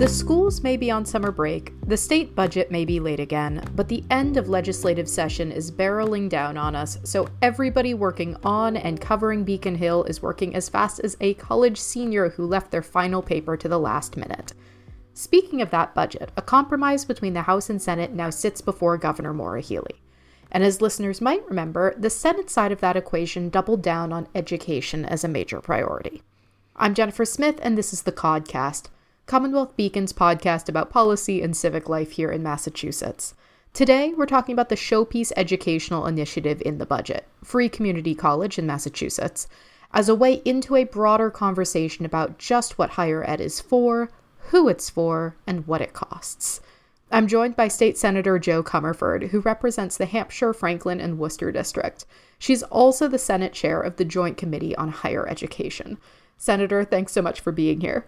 The schools may be on summer break, the state budget may be late again, but the end of legislative session is barreling down on us, so everybody working on and covering Beacon Hill is working as fast as a college senior who left their final paper to the last minute. Speaking of that budget, a compromise between the House and Senate now sits before Governor Maura Healey. And as listeners might remember, the Senate side of that equation doubled down on education as a major priority. I'm Jennifer Smith, and this is the Codcast, CommonWealth Beacon's podcast about policy and civic life here in Massachusetts. Today, we're talking about the showpiece educational initiative in the budget, Free Community College in Massachusetts, as a way into a broader conversation about just what higher ed is for, who it's for, and what it costs. I'm joined by State Senator Jo Comerford, who represents the Hampshire, Franklin, and Worcester district. She's also the Senate chair of the Joint Committee on Higher Education. Senator, thanks so much for being here.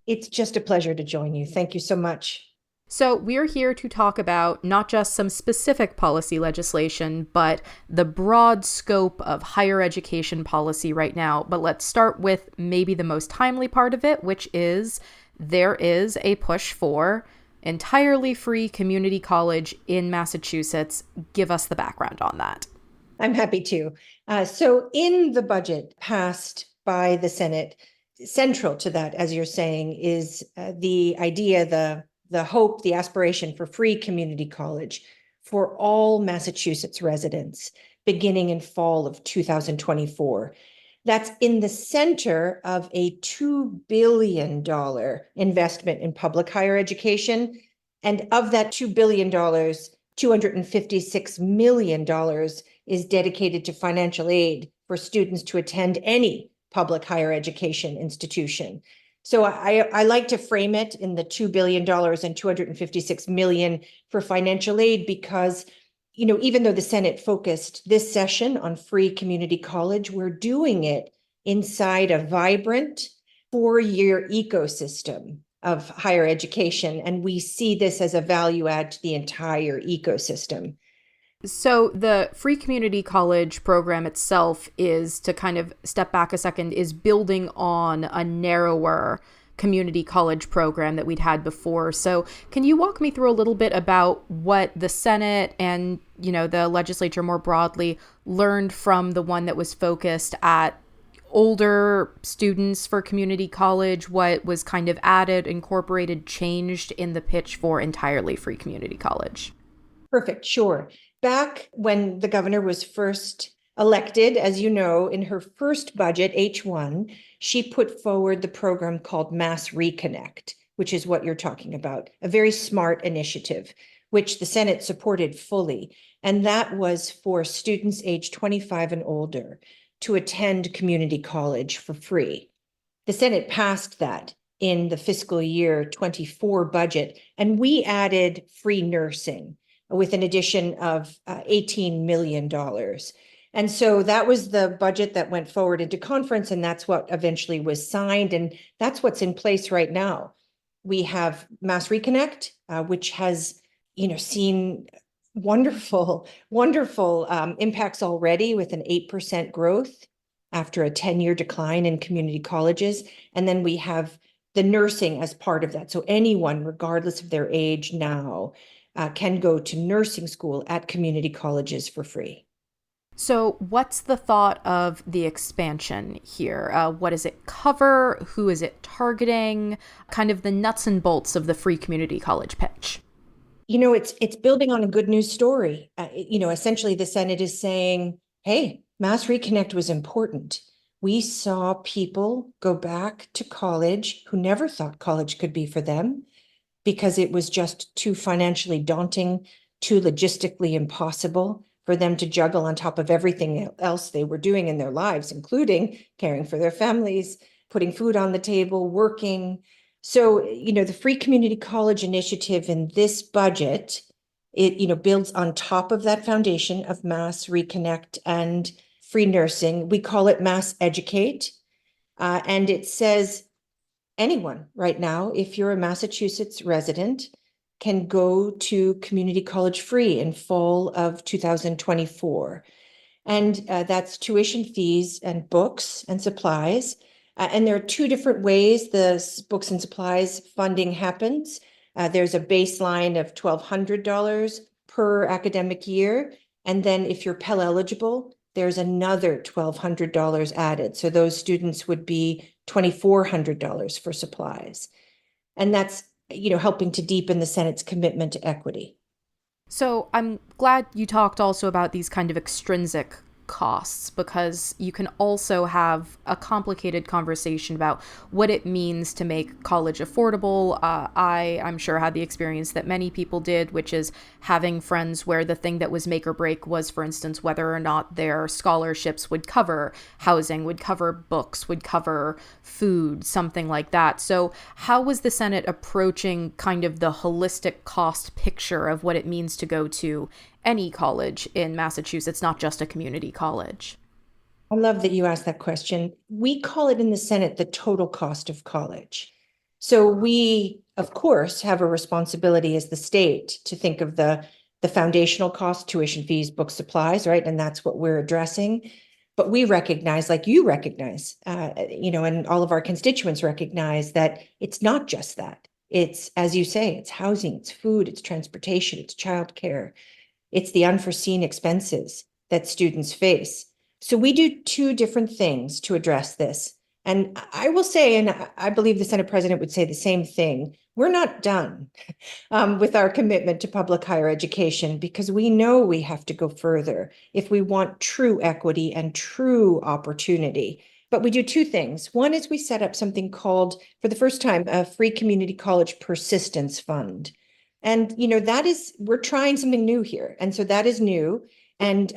It's just a pleasure to join you. Thank you so much. So we're here to talk about not just some specific policy legislation, but the broad scope of higher education policy right now. But let's start with maybe the most timely part of it, which is there is a push for entirely free community college in Massachusetts. Give us the background on that. I'm happy to. So in the budget passed by the Senate, central to that, as you're saying, is the idea, the hope, the aspiration for free community college for all Massachusetts residents beginning in fall of 2024. That's in the center of a $2 billion investment in public higher education. And of that $2 billion, $256 million is dedicated to financial aid for students to attend any public higher education institution. So I like to frame it in the $2 billion and $256 million for financial aid because, even though the Senate focused this session on free community college, we're doing it inside a vibrant 4-year ecosystem of higher education. And we see this as a value add to the entire ecosystem. So the free community college program itself is, to kind of step back a second, is building on a narrower community college program that we'd had before. So can you walk me through a little bit about what the Senate and, the legislature more broadly learned from the one that was focused at older students for community college, what was kind of added, incorporated, changed in the pitch for entirely free community college? Perfect, sure. Back when the governor was first elected, as you know, in her first budget, H1, she put forward the program called Mass Reconnect, which is what you're talking about, a very smart initiative, which the Senate supported fully. And that was for students aged 25 and older to attend community college for free. The Senate passed that in the fiscal year 24 budget, and we added free nursing with an addition of $18 million. And so that was the budget that went forward into conference, and that's what eventually was signed, and that's what's in place right now. We have Mass Reconnect, which has, seen wonderful impacts already with an 8% growth after a 10-year decline in community colleges. And then we have the nursing as part of that. So anyone, regardless of their age now, can go to nursing school at community colleges for free. So what's the thought of the expansion here? What does it cover? Who is it targeting? Kind of the nuts and bolts of the free community college pitch. It's building on a good news story. Essentially the Senate is saying, hey, Mass Reconnect was important. We saw people go back to college who never thought college could be for them, because it was just too financially daunting, too logistically impossible for them to juggle on top of everything else they were doing in their lives, including caring for their families, putting food on the table, working. So, the Free Community College Initiative in this budget, it, builds on top of that foundation of Mass Reconnect and free nursing. We call it Mass Educate. And it says, anyone right now, if you're a Massachusetts resident, can go to community college free in fall of 2024. And that's tuition fees and books and supplies. And there are two different ways the books and supplies funding happens. There's a baseline of $1,200 per academic year. And then if you're Pell eligible, there's another $1,200 added. So those students would be $2,400 for supplies. And that's, helping to deepen the Senate's commitment to equity. So I'm glad you talked also about these kind of extrinsic costs, because you can also have a complicated conversation about what it means to make college affordable. I'm sure had the experience that many people did, which is having friends where the thing that was make or break was, for instance, whether or not their scholarships would cover housing, would cover books, would cover food, something like that. So how was the Senate approaching kind of the holistic cost picture of what it means to go to any college in Massachusetts, not just a community college? I love that you asked that question. We call it in the Senate the total cost of college. So we, of course, have a responsibility as the state to think of the foundational cost, tuition fees, book supplies, right? And that's what we're addressing. But we recognize, like you recognize, and all of our constituents recognize that it's not just that. It's, as you say, it's housing, it's food, it's transportation, it's childcare. It's the unforeseen expenses that students face. So we do two different things to address this. And I will say, and I believe the Senate President would say the same thing, we're not done with our commitment to public higher education, because we know we have to go further if we want true equity and true opportunity. But we do two things. One is we set up something called, for the first time, a Free Community College Persistence Fund. And, we're trying something new here. And so that is new. And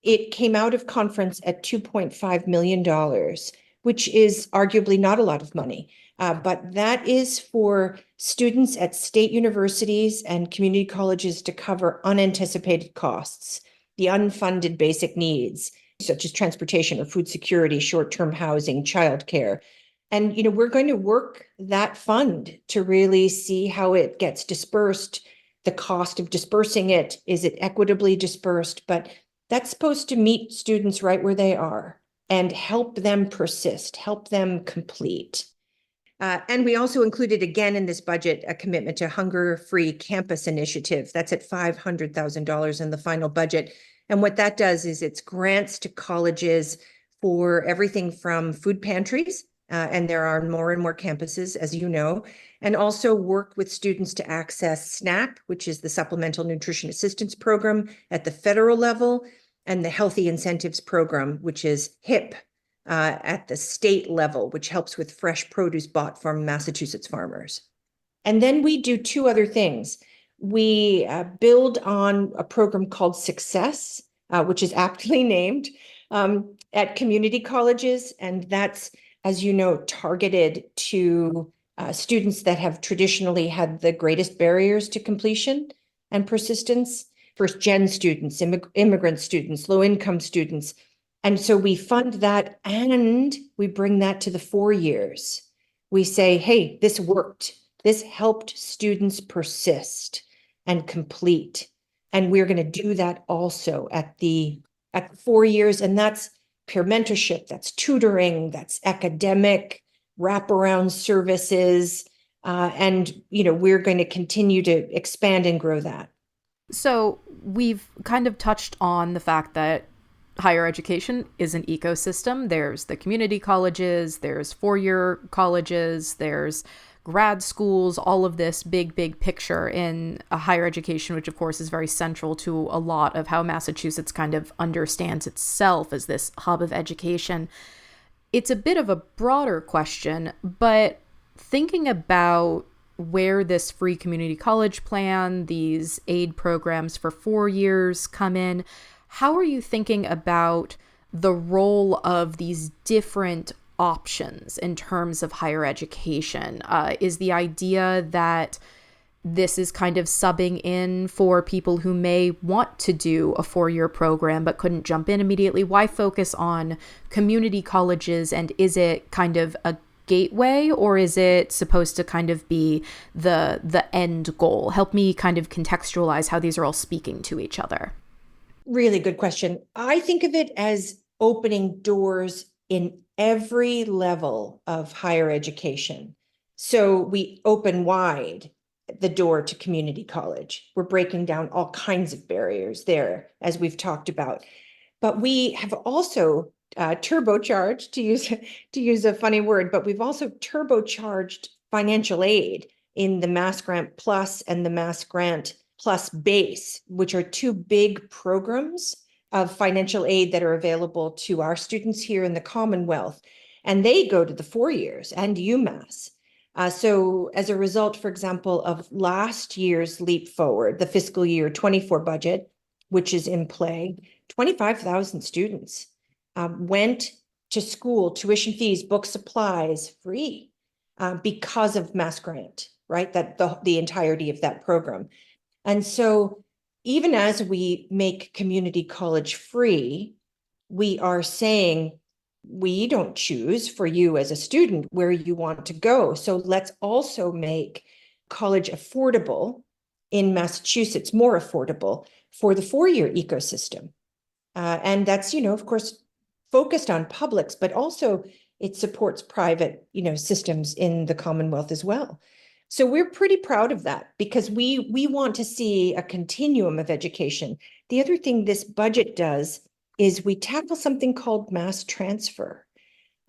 it came out of conference at $2.5 million, which is arguably not a lot of money. But that is for students at state universities and community colleges to cover unanticipated costs, the unfunded basic needs, such as transportation or food security, short-term housing, childcare. And, we're going to work that fund to really see how it gets dispersed, the cost of dispersing it. Is it equitably dispersed? But that's supposed to meet students right where they are and help them persist, help them complete. And we also included again in this budget a commitment to hunger-free campus initiative. That's at $500,000 in the final budget. And what that does is it's grants to colleges for everything from food pantries, and there are more and more campuses, as you know, and also work with students to access SNAP, which is the Supplemental Nutrition Assistance Program at the federal level, and the Healthy Incentives Program, which is HIP, at the state level, which helps with fresh produce bought from Massachusetts farmers. And then we do two other things. We build on a program called Success, which is aptly named, at community colleges. And that's, as you know, targeted to students that have traditionally had the greatest barriers to completion and persistence. First-gen students, immigrant students, low-income students. And so we fund that and we bring that to the 4 years. We say, hey, this worked. This helped students persist and complete. And we're going to do that also at the 4 years. And that's peer mentorship, that's tutoring, that's academic wraparound services. And, we're going to continue to expand and grow that. So we've kind of touched on the fact that higher education is an ecosystem. There's the community colleges, there's four-year colleges, there's grad schools, all of this big picture in a higher education, which of course is very central to a lot of how Massachusetts kind of understands itself as this hub of education. It's a bit of a broader question, but thinking about where this free community college plan, these aid programs for 4 years come in, how are you thinking about the role of these different options in terms of higher education? Is the idea that this is kind of subbing in for people who may want to do a 4-year program but couldn't jump in immediately? Why focus on community colleges, and is it kind of a gateway, or is it supposed to kind of be the end goal? Help me kind of contextualize how these are all speaking to each other. Really good question. I think of it as opening doors in every level of higher education. So we open wide the door to community college. We're breaking down all kinds of barriers there, as we've talked about. But we have also turbocharged, to use a funny word, but we've also turbocharged financial aid in the Mass Grant Plus and the Mass Grant Plus Base, which are two big programs of financial aid that are available to our students here in the Commonwealth. And they go to the 4 years and UMass. So as a result, for example, of last year's Leap Forward, the fiscal year 24 budget, which is in play, 25,000 students went to school, tuition fees, book supplies, free because of Mass Grant, right? That the entirety of that program. And so even as we make community college free, we are saying, we don't choose for you as a student where you want to go. So let's also make college affordable in Massachusetts, more affordable for the 4-year ecosystem. And that's, of course, focused on publics, but also it supports private, systems in the Commonwealth as well. So we're pretty proud of that because we want to see a continuum of education. The other thing this budget does is we tackle something called mass transfer,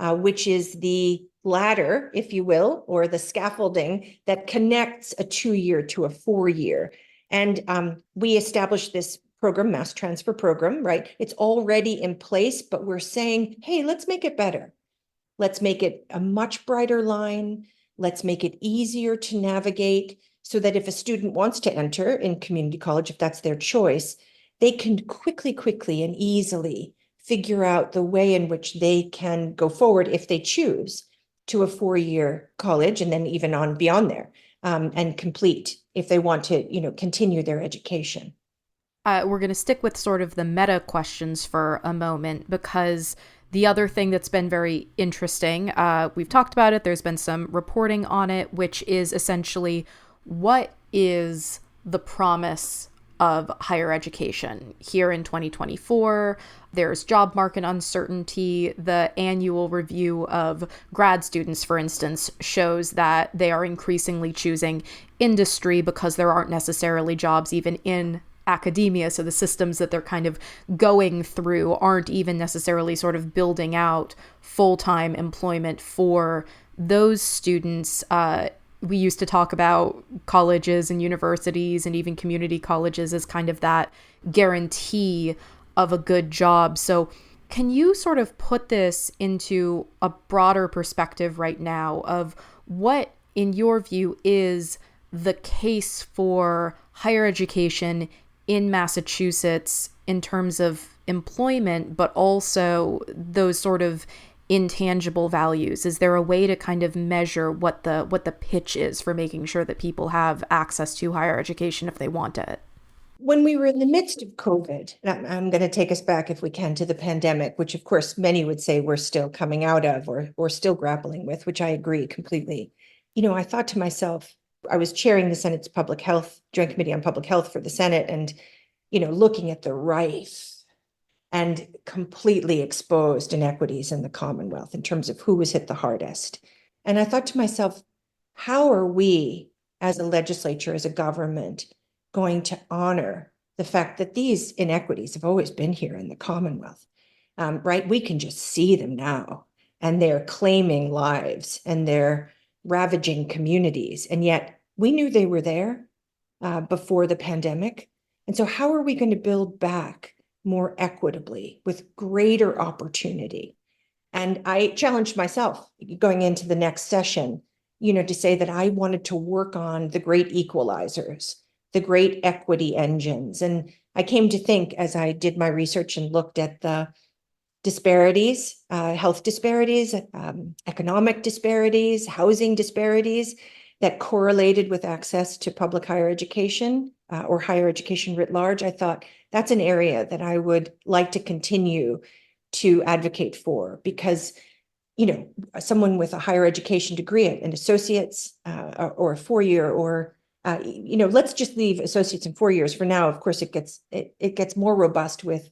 which is the ladder, if you will, or the scaffolding that connects a 2-year to a 4-year. And we established this program, mass transfer program, right? It's already in place, but we're saying, hey, let's make it better. Let's make it a much brighter line. Let's make it easier to navigate so that if a student wants to enter in community college, if that's their choice, they can quickly and easily figure out the way in which they can go forward if they choose to a 4-year college and then even on beyond there and complete if they want to, continue their education. We're going to stick with sort of the meta questions for a moment because the other thing that's been very interesting, we've talked about it, there's been some reporting on it, which is essentially what is the promise of higher education here in 2024. There's job market uncertainty. The annual review of grad students, for instance, shows that they are increasingly choosing industry because there aren't necessarily jobs even in academia. So the systems that they're kind of going through aren't even necessarily sort of building out full-time employment for those students. We used to talk about colleges and universities and even community colleges as kind of that guarantee of a good job. So can you sort of put this into a broader perspective right now of what, in your view, is the case for higher education in Massachusetts in terms of employment, but also those sort of intangible values? Is there a way to kind of measure what the pitch is for making sure that people have access to higher education if they want it? When we were in the midst of COVID, and I'm going to take us back if we can to the pandemic, which of course many would say we're still coming out of or still grappling with, which I agree completely. I thought to myself, I was chairing the Senate's Public Health Joint Committee on Public Health for the Senate and, looking at the rife and completely exposed inequities in the Commonwealth in terms of who was hit the hardest. And I thought to myself, how are we as a legislature, as a government, going to honor the fact that these inequities have always been here in the Commonwealth, right? We can just see them now, and they're claiming lives and they're ravaging communities. And yet we knew they were there before the pandemic. And so how are we going to build back more equitably with greater opportunity? And I challenged myself going into the next session, to say that I wanted to work on the great equalizers, the great equity engines. And I came to think as I did my research and looked at the disparities, health disparities, economic disparities, housing disparities that correlated with access to public higher education or higher education writ large. I thought that's an area that I would like to continue to advocate for because, someone with a higher education degree, an associate's or a 4-year or let's just leave associates in 4 years for now. Of course, it gets more robust with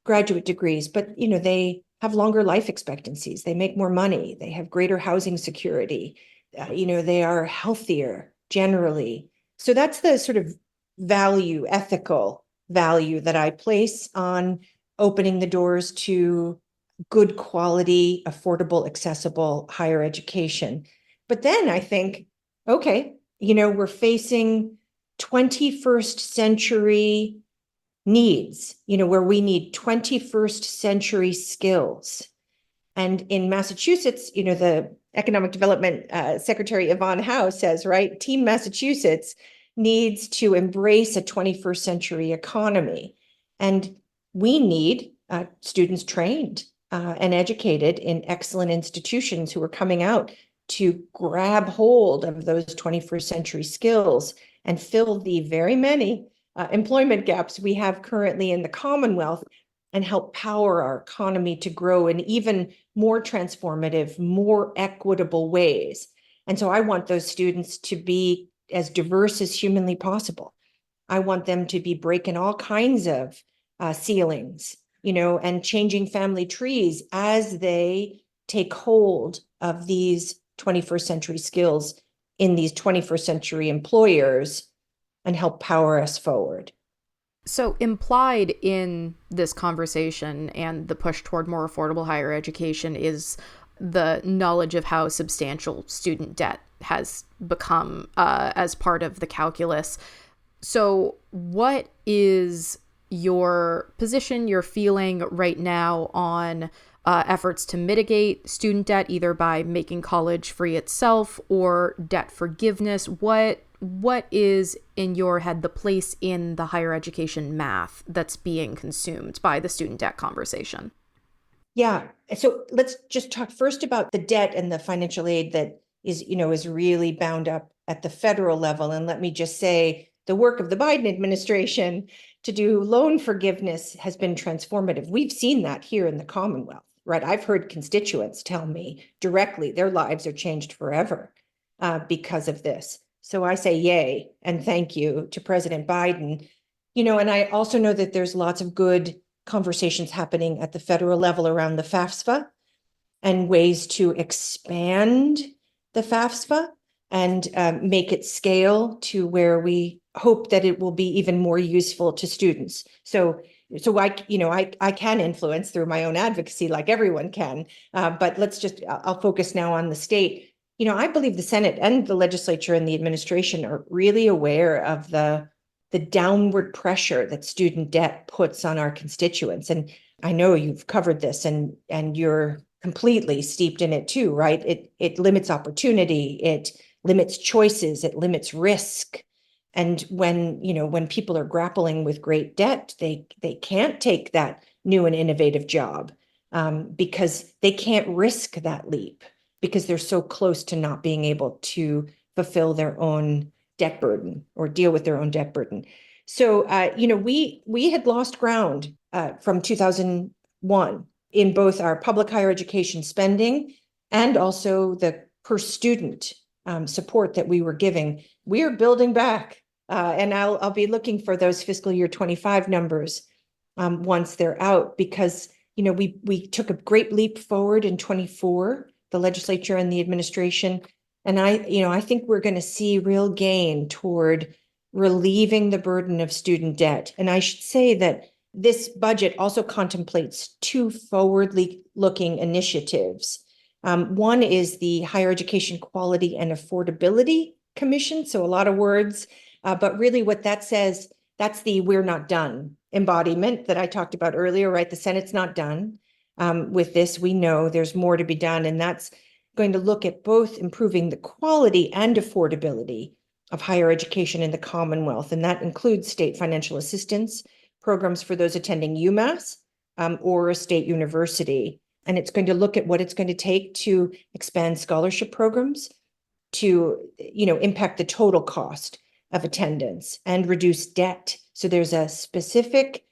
graduate degrees, but they have longer life expectancies. They make more money. They have greater housing security. They are healthier generally. So that's the sort of value, ethical value that I place on opening the doors to good quality, affordable, accessible higher education. But then I think, okay, we're facing 21st century needs, where we need 21st century skills. And in Massachusetts, the Economic Development Secretary Yvonne Howe says, right, Team Massachusetts needs to embrace a 21st century economy. And we need students trained and educated in excellent institutions who are coming out to grab hold of those 21st century skills and fill the very many employment gaps we have currently in the Commonwealth and help power our economy to grow in even more transformative, more equitable ways. And so I want those students to be as diverse as humanly possible. I want them to be breaking all kinds of ceilings, and changing family trees as they take hold of these 21st century skills in these 21st century employers and help power us forward. So implied in this conversation and the push toward more affordable higher education is the knowledge of how substantial student debt has become as part of the calculus. So what is your position, your feeling right now on efforts to mitigate student debt, either by making college free itself or debt forgiveness? What is, in your head, the place in the higher education math that's being consumed by the student debt conversation? Yeah. So let's just talk first about the debt and the financial aid that is really bound up at the federal level. And let me just say, the work of the Biden administration to do loan forgiveness has been transformative. We've seen that here in the Commonwealth, right? I've heard constituents tell me directly their lives are changed forever because of this. So I say yay and thank you to President Biden. And I also know that there's lots of good conversations happening at the federal level around the FAFSA and ways to expand the FAFSA and make it scale to where we hope that it will be even more useful to students. So I can influence through my own advocacy like everyone can, but I'll focus now on the state. I believe the Senate and the legislature and the administration are really aware of the downward pressure that student debt puts on our constituents. And I know you've covered this and you're completely steeped in it too, right? It limits opportunity, it limits choices, it limits risk. And when people are grappling with great debt, they can't take that new and innovative job because they can't risk that leap because they're so close to not being able to fulfill their own debt burden or deal with their own debt burden. So, we had lost ground from 2001 in both our public higher education spending and also the per student support that we were giving. We are building back, and I'll be looking for those fiscal year 25 numbers once they're out, because we took a great leap forward in 24, the legislature and the administration. And I think we're going to see real gain toward relieving the burden of student debt. And I should say that this budget also contemplates two forward-looking initiatives. One is the Higher Education Quality and Affordability Commission. So a lot of words, but really what that says, that's the we're not done embodiment that I talked about earlier, right? The Senate's not done with this. We know there's more to be done, and that's going to look at both improving the quality and affordability of higher education in the Commonwealth. And that includes state financial assistance programs for those attending UMass or a state university. And it's going to look at what it's going to take to expand scholarship programs to, impact the total cost of attendance and reduce debt. So there's a specific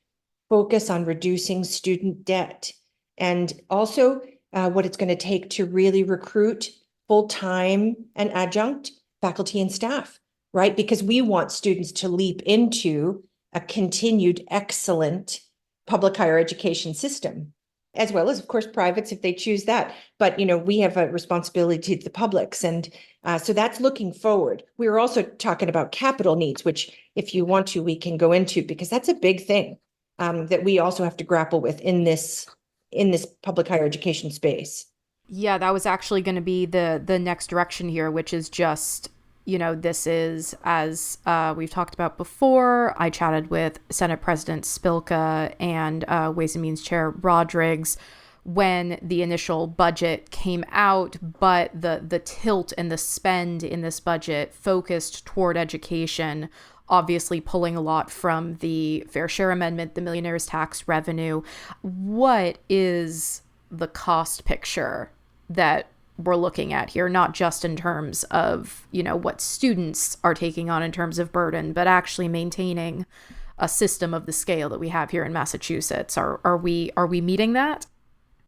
focus on reducing student debt, and also what it's going to take to really recruit full-time and adjunct faculty and staff, right? Because we want students to leap into a continued excellent public higher education system. as well as, of course, privates if they choose that. But, we have a responsibility to the publics. And so that's looking forward. We were also talking about capital needs, which if you want to, we can go into, because that's a big thing that we also have to grapple with in this public higher education space. Yeah, that was actually going to be the next direction here, which is just, this is, as we've talked about before, I chatted with Senate President Spilka and Ways and Means Chair Rodrigues when the initial budget came out, but the tilt and the spend in this budget focused toward education, obviously pulling a lot from the Fair Share Amendment, the millionaire's tax revenue. What is the cost picture that we're looking at here, not just in terms of, what students are taking on in terms of burden, but actually maintaining a system of the scale that we have here in Massachusetts? Are we meeting that?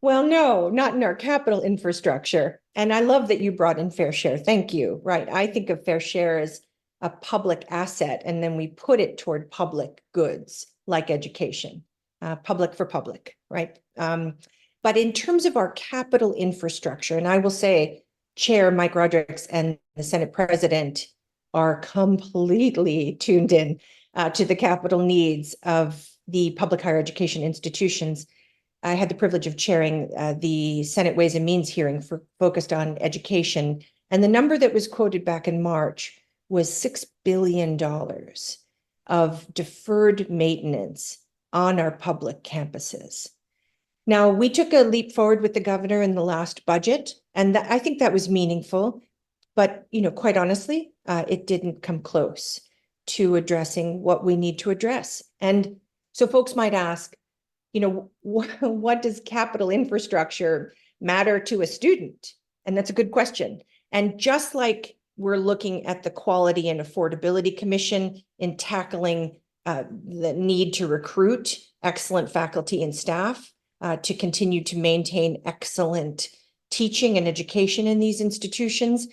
Well, no, not in our capital infrastructure. And I love that you brought in fair share. Thank you. Right. I think of fair share as a public asset, and then we put it toward public goods like education, public for public, right? But in terms of our capital infrastructure, and I will say Chair Mike Rodrigues and the Senate President are completely tuned in to the capital needs of the public higher education institutions. I had the privilege of chairing the Senate Ways and Means hearing focused on education. And the number that was quoted back in March was $6 billion of deferred maintenance on our public campuses. Now, we took a leap forward with the governor in the last budget, and I think that was meaningful. But, quite honestly, it didn't come close to addressing what we need to address. And so folks might ask, what does capital infrastructure matter to a student? And that's a good question. And just like we're looking at the Quality and Affordability Commission in tackling the need to recruit excellent faculty and staff to continue to maintain excellent teaching and education in these institutions,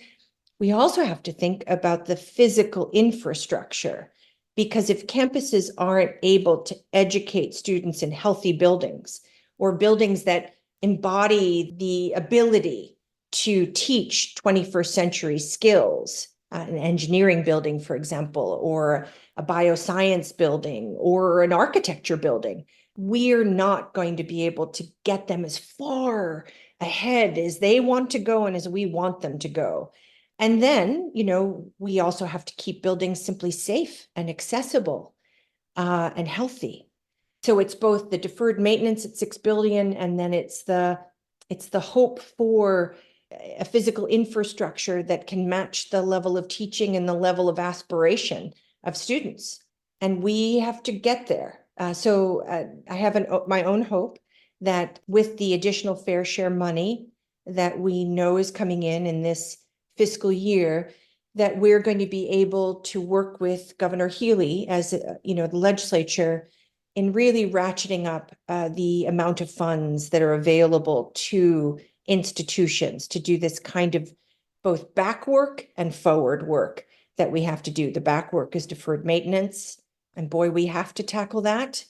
we also have to think about the physical infrastructure. Because if campuses aren't able to educate students in healthy buildings, or buildings that embody the ability to teach 21st century skills, an engineering building, for example, or a bioscience building, or an architecture building, we're not going to be able to get them as far ahead as they want to go and as we want them to go. And then, we also have to keep buildings simply safe and accessible and healthy. So it's both the deferred maintenance at $6 billion, and then it's the hope for a physical infrastructure that can match the level of teaching and the level of aspiration of students. And we have to get there. So I have my own hope that with the additional fair share money that we know is coming in this fiscal year, that we're going to be able to work with Governor Healy as the legislature in really ratcheting up the amount of funds that are available to institutions to do this kind of both back work and forward work that we have to do. The back work is deferred maintenance, and boy, we have to tackle that.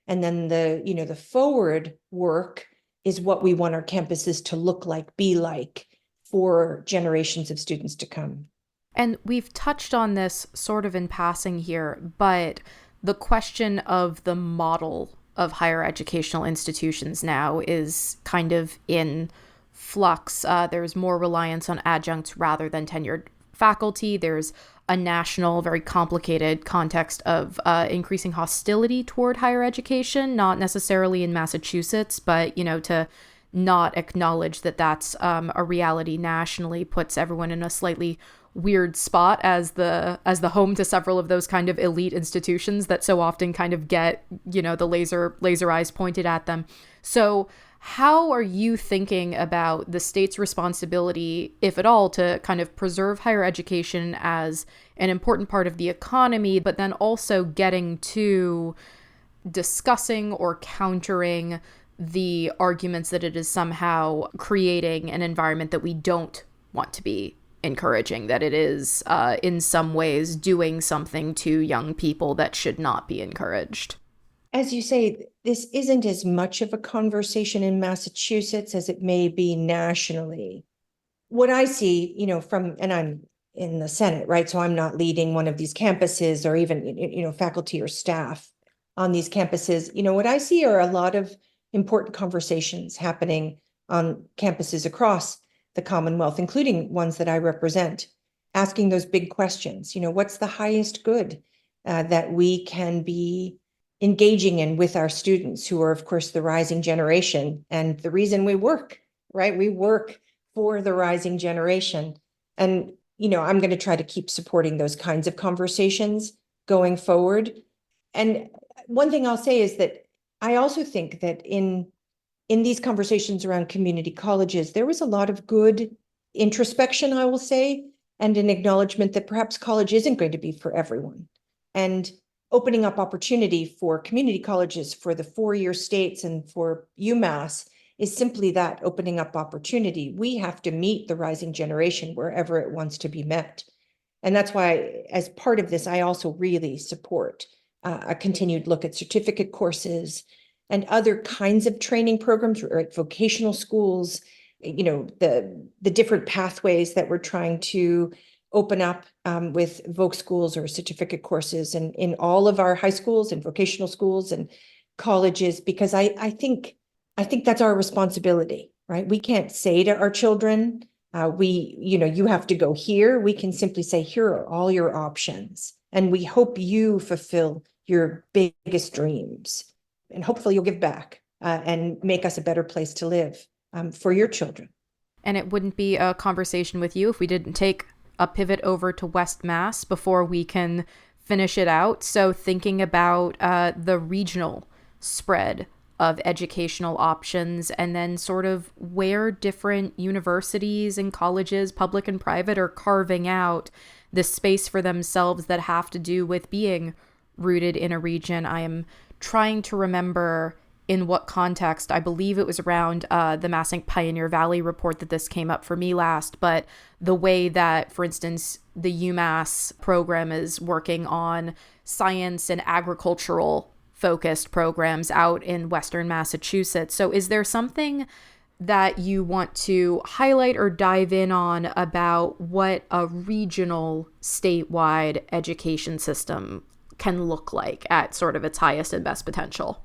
And then the forward work is what we want our campuses to look like, be like, for generations of students to come. And we've touched on this sort of in passing here, but the question of the model of higher educational institutions now is kind of in flux. There's more reliance on adjuncts rather than tenured faculty. There's a national, very complicated context of increasing hostility toward higher education, not necessarily in Massachusetts, but, to not acknowledge that that's a reality nationally puts everyone in a slightly weird spot as the home to several of those kind of elite institutions that so often kind of get, the laser eyes pointed at them. So how are you thinking about the state's responsibility, if at all, to kind of preserve higher education as an important part of the economy, but then also getting to discussing or countering the arguments that it is somehow creating an environment that we don't want to be encouraging, that it is in some ways doing something to young people that should not be encouraged? as you say, this isn't as much of a conversation in Massachusetts as it may be nationally. What I see, and I'm in the Senate, right? So I'm not leading one of these campuses or even, faculty or staff on these campuses. What I see are a lot of important conversations happening on campuses across the Commonwealth, including ones that I represent, asking those big questions. What's the highest good that we can be engaging in with our students, who are, of course, the rising generation and the reason we work, right? We work for the rising generation. And, I'm going to try to keep supporting those kinds of conversations going forward. And one thing I'll say is that I also think that in these conversations around community colleges, there was a lot of good introspection, I will say, and an acknowledgement that perhaps college isn't going to be for everyone. And opening up opportunity for community colleges, for the four-year states, and for UMass is simply that, opening up opportunity. We have to meet the rising generation wherever it wants to be met. And that's why, as part of this, I also really support a continued look at certificate courses and other kinds of training programs, right? Vocational schools, the different pathways that we're trying to open up with voc schools or certificate courses and in all of our high schools and vocational schools and colleges, because I think that's our responsibility, right? We can't say to our children, you have to go here. We can simply say, here are all your options, and we hope you fulfill your biggest dreams, and hopefully you'll give back and make us a better place to live for your children. And it wouldn't be a conversation with you if we didn't take a pivot over to West Mass before we can finish it out. So thinking about the regional spread of educational options, and then sort of where different universities and colleges, public and private, are carving out the space for themselves that have to do with being rooted in a region. I am trying to remember in what context. I believe it was around the Mass Inc. Pioneer Valley report that this came up for me last, but the way that, for instance, the UMass program is working on science and agricultural focused programs out in Western Massachusetts. So is there something that you want to highlight or dive in on about what a regional statewide education system can look like at sort of its highest and best potential?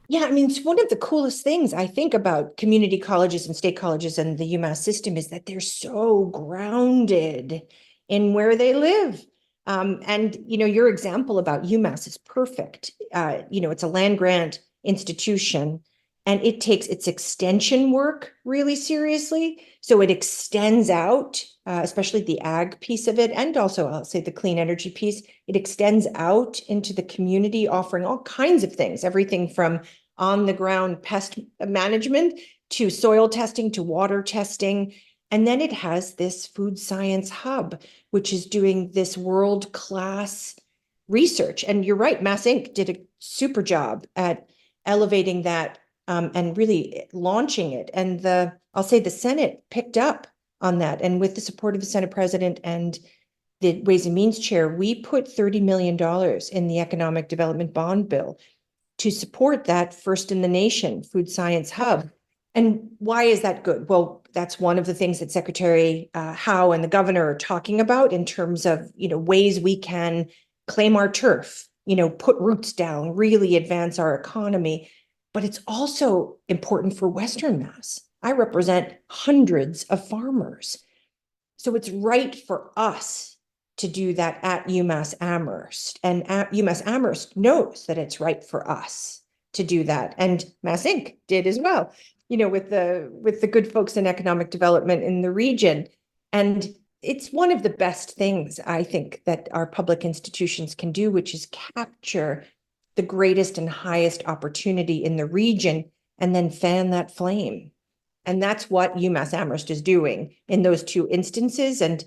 Yeah, I mean, it's one of the coolest things I think about community colleges and state colleges and the UMass system is that they're so grounded in where they live. And, your example about UMass is perfect. It's a land grant institution, and it takes its extension work really seriously. So it extends out, especially the ag piece of it, and also I'll say the clean energy piece. It extends out into the community, offering all kinds of things, everything from on the ground pest management to soil testing to water testing. And then it has this food science hub, which is doing this world-class research. And you're right, Mass Inc. did a super job at elevating that and really launching it. And I'll say the Senate picked up on that. And with the support of the Senate president and the Ways and Means chair, we put $30 million in the Economic Development Bond Bill to support that first in the nation food science hub. And why is that good? Well, that's one of the things that Secretary Howe and the governor are talking about in terms of, ways we can claim our turf, put roots down, really advance our economy. But it's also important for Western Mass. I represent hundreds of farmers. So it's right for us to do that at UMass Amherst. And UMass Amherst knows that it's right for us to do that. And Mass Inc. did as well, with the good folks in economic development in the region. And it's one of the best things I think that our public institutions can do, which is capture the greatest and highest opportunity in the region and then fan that flame. And that's what UMass Amherst is doing in those two instances. And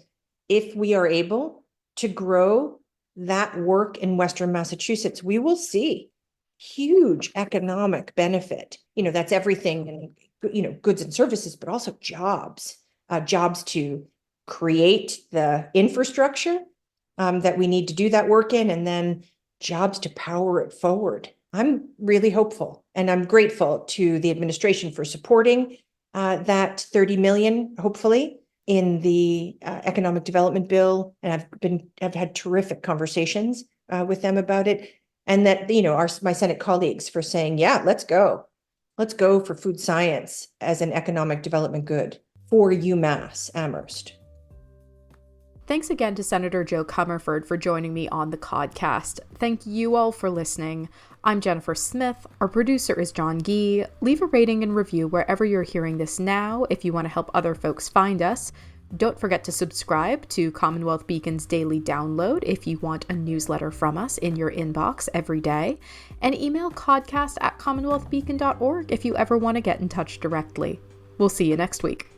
if we are able to grow that work in Western Massachusetts, we will see huge economic benefit. That's everything, goods and services, but also jobs to create the infrastructure that we need to do that work in, and then jobs to power it forward. I'm really hopeful, and I'm grateful to the administration for supporting that 30 million, hopefully, in the economic development bill. And I've had terrific conversations with them about it. And that, my Senate colleagues for saying, yeah, let's go. Let's go for food science as an economic development good for UMass Amherst. Thanks again to Senator Joe Comerford for joining me on the Codcast. Thank you all for listening. I'm Jennifer Smith. Our producer is John Gee. Leave a rating and review wherever you're hearing this now if you want to help other folks find us. Don't forget to subscribe to Commonwealth Beacon's daily download if you want a newsletter from us in your inbox every day. And email codcast@commonwealthbeacon.org if you ever want to get in touch directly. We'll see you next week.